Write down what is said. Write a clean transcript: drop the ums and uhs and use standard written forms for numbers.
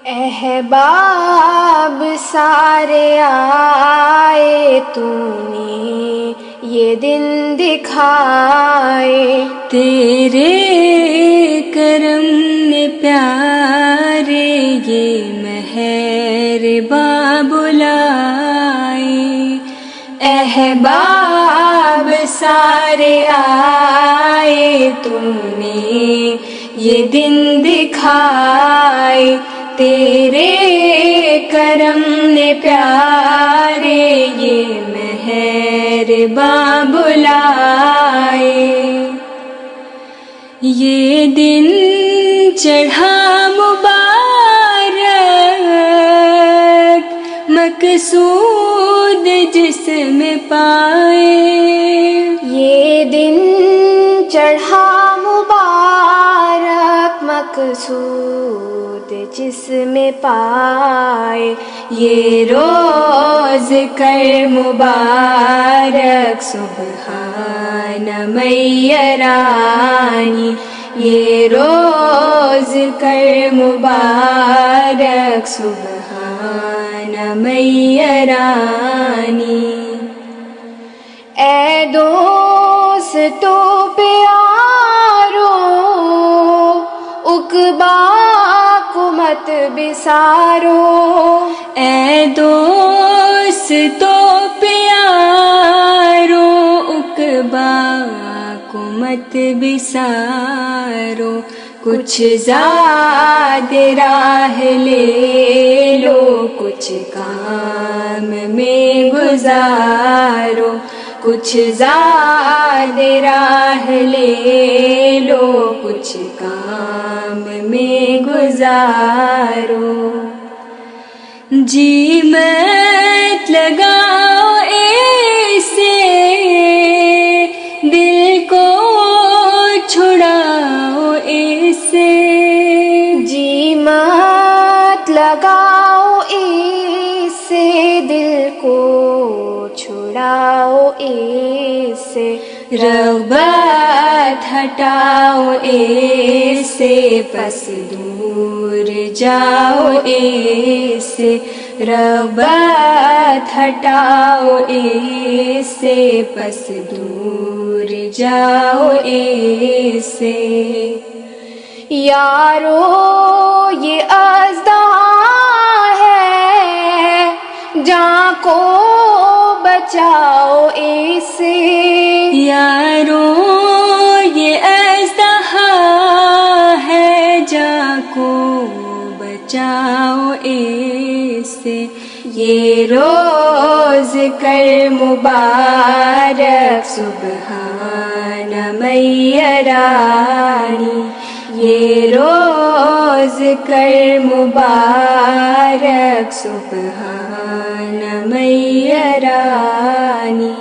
احباب سارے آئے تو نے یہ دن دکھائے، تیرے کرم نے پیارے یہ مہرباں بلائے۔ احباب سارے آئے تو نے یہ دن دکھائے، تیرے کرم نے پیارے یہ مہرباں بلائے۔ یہ دن چڑھا مبارک مقصود جس میں پائے، یہ دن چڑھا مبارک مقصود جس میں پائے، یہ روز کر مبارک سبحان میرانی، یہ روز کر مبارک سبحان میرانی۔ اے دوستو پیارو عقبا کو مت بسارو، اے دوستو پیارو عقبا کو مت بسارو، کچھ زاد راہ لے لو کچھ کام میں گزارو، کچھ زاد راہ لے لو کچھ کام میں گزارو۔ جی مت لگاؤ ایسے دل کو چھڑاؤ ایسے، جی مت لگاؤ ایسے دل کو چھڑاؤ ایسے، رغبت ہٹاؤ ایسے پس دور جاؤ ایسے، رغبت ہٹاؤ ایسے پس دور جاؤ ایسے۔ یارو یہ اژدہا ہے جان کو بچاؤ ایسے، یارو یہ اژدہا ہے جان کو بچاؤ ایسے، یہ روز کر مبارک سبحان میرانی، یہ روز کر مبارک سبحان میرانی۔